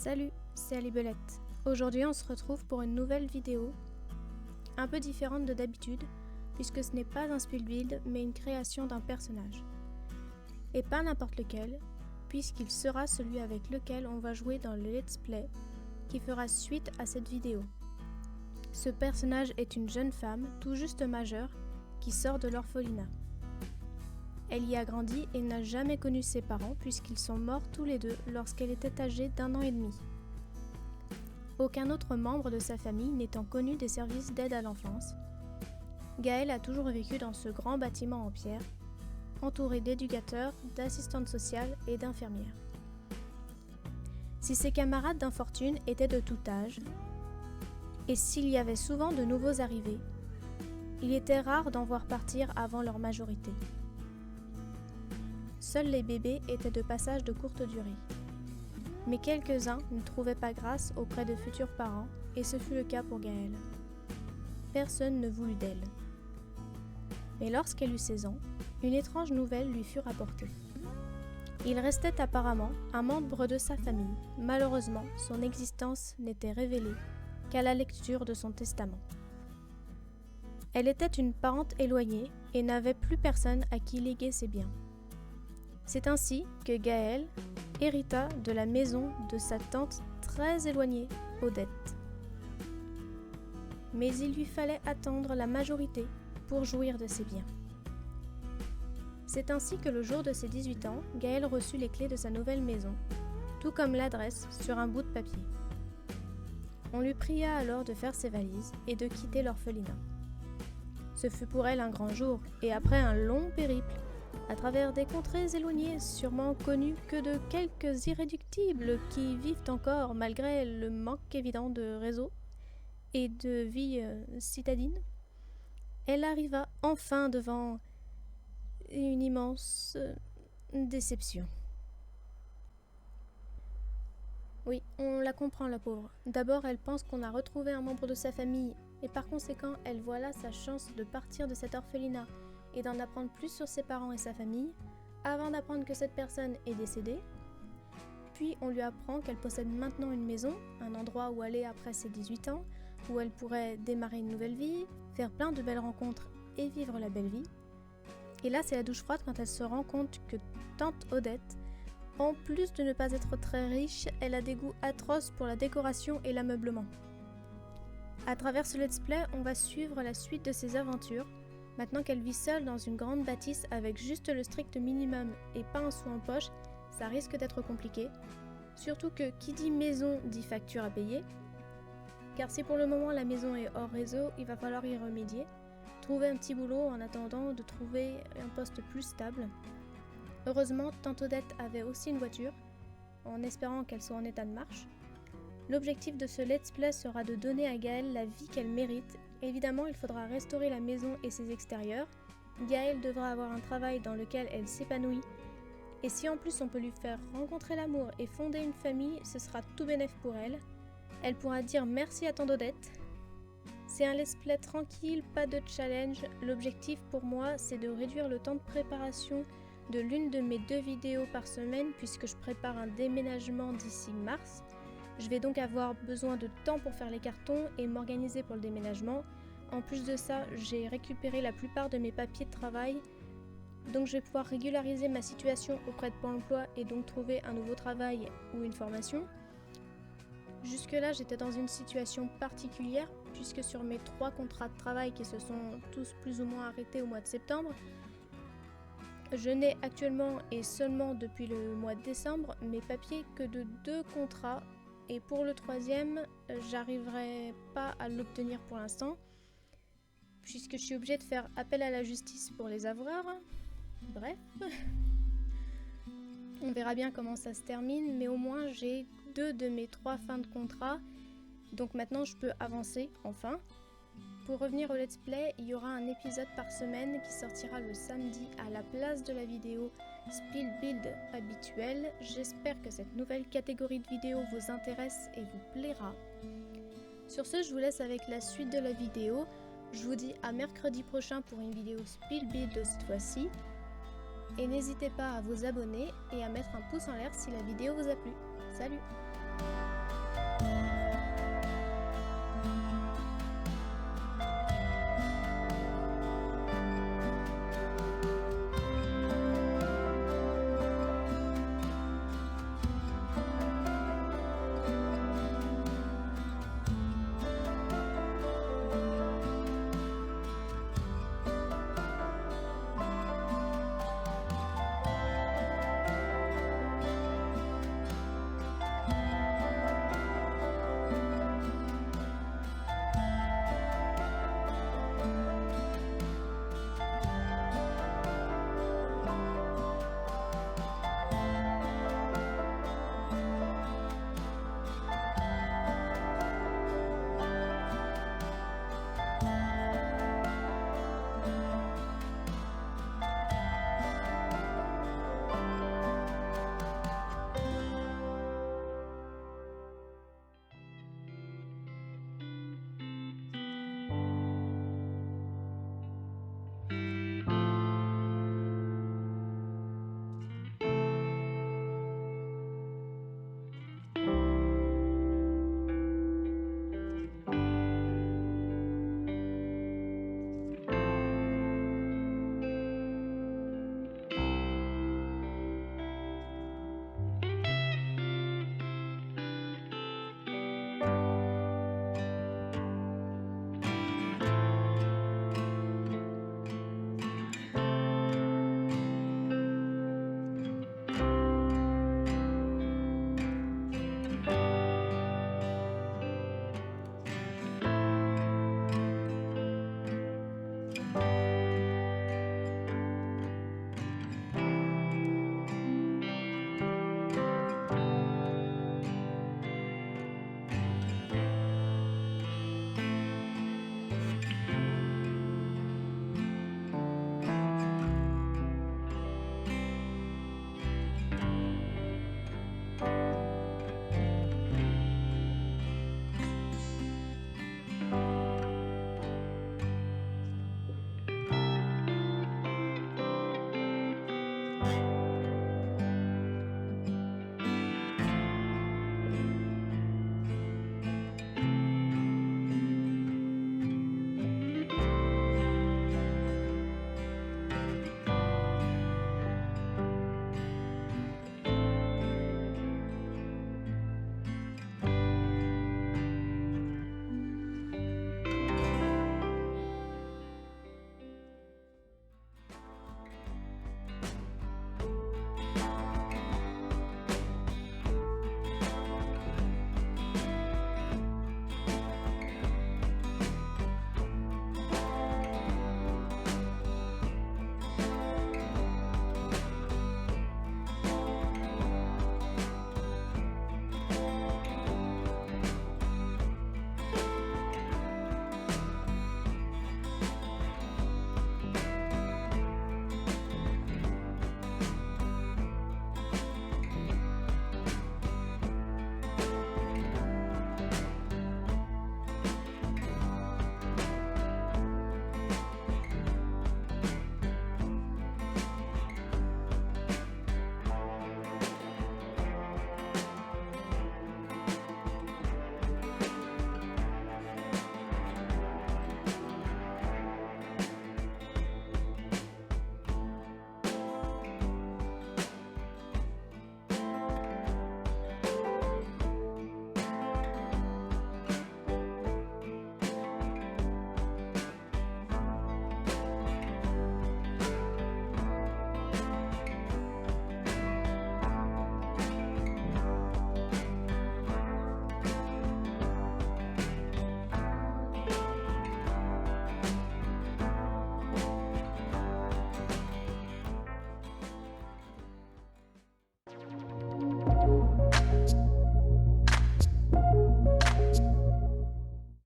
Salut, c'est Ali Belette. Aujourd'hui on se retrouve pour une nouvelle vidéo, un peu différente de d'habitude, puisque ce n'est pas un spill build, mais une création d'un personnage. Et pas n'importe lequel, puisqu'il sera celui avec lequel on va jouer dans le let's play, qui fera suite à cette vidéo. Ce personnage est une jeune femme, tout juste majeure, qui sort de l'orphelinat. Elle y a grandi et n'a jamais connu ses parents puisqu'ils sont morts tous les deux lorsqu'elle était âgée d'1 an et demi. Aucun autre membre de sa famille n'étant connu des services d'aide à l'enfance, Gaëlle a toujours vécu dans ce grand bâtiment en pierre, entourée d'éducateurs, d'assistantes sociales et d'infirmières. Si ses camarades d'infortune étaient de tout âge, et s'il y avait souvent de nouveaux arrivés, il était rare d'en voir partir avant leur majorité. Seuls les bébés étaient de passage de courte durée. Mais quelques-uns ne trouvaient pas grâce auprès de futurs parents, et ce fut le cas pour Gaëlle. Personne ne voulut d'elle. Mais lorsqu'elle eut 16 ans, une étrange nouvelle lui fut rapportée. Il restait apparemment un membre de sa famille. Malheureusement, son existence n'était révélée qu'à la lecture de son testament. Elle était une parente éloignée et n'avait plus personne à qui léguer ses biens. C'est ainsi que Gaëlle hérita de la maison de sa tante très éloignée, Odette. Mais il lui fallait attendre la majorité pour jouir de ses biens. C'est ainsi que le jour de ses 18 ans, Gaëlle reçut les clés de sa nouvelle maison, tout comme l'adresse sur un bout de papier. On lui pria alors de faire ses valises et de quitter l'orphelinat. Ce fut pour elle un grand jour, et après un long périple, à travers des contrées éloignées, sûrement connues que de quelques irréductibles qui vivent encore malgré le manque évident de réseau et de vie citadine, elle arriva enfin devant une immense déception. Oui, on la comprend la pauvre. D'abord, elle pense qu'on a retrouvé un membre de sa famille, et par conséquent, elle voit là sa chance de partir de cet orphelinat et d'en apprendre plus sur ses parents et sa famille, avant d'apprendre que cette personne est décédée. Puis on lui apprend qu'elle possède maintenant une maison, un endroit où aller après ses 18 ans, où elle pourrait démarrer une nouvelle vie, faire plein de belles rencontres et vivre la belle vie. Et là, c'est la douche froide quand elle se rend compte que tante Odette, en plus de ne pas être très riche, elle a des goûts atroces pour la décoration et l'ameublement. À travers ce let's play, on va suivre la suite de ses aventures, maintenant qu'elle vit seule dans une grande bâtisse avec juste le strict minimum et pas un sou en poche, ça risque d'être compliqué. Surtout que qui dit maison dit facture à payer. Car si pour le moment la maison est hors réseau, il va falloir y remédier. Trouver un petit boulot en attendant de trouver un poste plus stable. Heureusement, tante Odette avait aussi une voiture, en espérant qu'elle soit en état de marche. L'objectif de ce let's play sera de donner à Gaëlle la vie qu'elle mérite. Évidemment, il faudra restaurer la maison et ses extérieurs. Gaëlle devra avoir un travail dans lequel elle s'épanouit. Et si en plus on peut lui faire rencontrer l'amour et fonder une famille, ce sera tout bénef pour elle. Elle pourra dire merci à tante Odette. C'est un let's play tranquille, pas de challenge. L'objectif pour moi, c'est de réduire le temps de préparation de l'une de mes 2 vidéos par semaine, puisque je prépare un déménagement d'ici mars. Je vais donc avoir besoin de temps pour faire les cartons et m'organiser pour le déménagement. En plus de ça, j'ai récupéré la plupart de mes papiers de travail, donc je vais pouvoir régulariser ma situation auprès de Pôle emploi et donc trouver un nouveau travail ou une formation. Jusque-là, j'étais dans une situation particulière, puisque sur mes 3 contrats de travail qui se sont tous plus ou moins arrêtés au mois de septembre, je n'ai actuellement et seulement depuis le mois de décembre mes papiers que de 2 contrats. Et pour le 3e, j'arriverai pas à l'obtenir pour l'instant, puisque je suis obligée de faire appel à la justice pour les avoir. Bref, on verra bien comment ça se termine, mais au moins j'ai 2 de mes 3 fins de contrat, donc maintenant je peux avancer, enfin. Pour revenir au let's play, il y aura un épisode par semaine qui sortira le samedi à la place de la vidéo Spill Build habituelle. J'espère que cette nouvelle catégorie de vidéos vous intéresse et vous plaira. Sur ce, je vous laisse avec la suite de la vidéo. Je vous dis à mercredi prochain pour une vidéo Spill Build cette fois-ci. Et n'hésitez pas à vous abonner et à mettre un pouce en l'air si la vidéo vous a plu. Salut!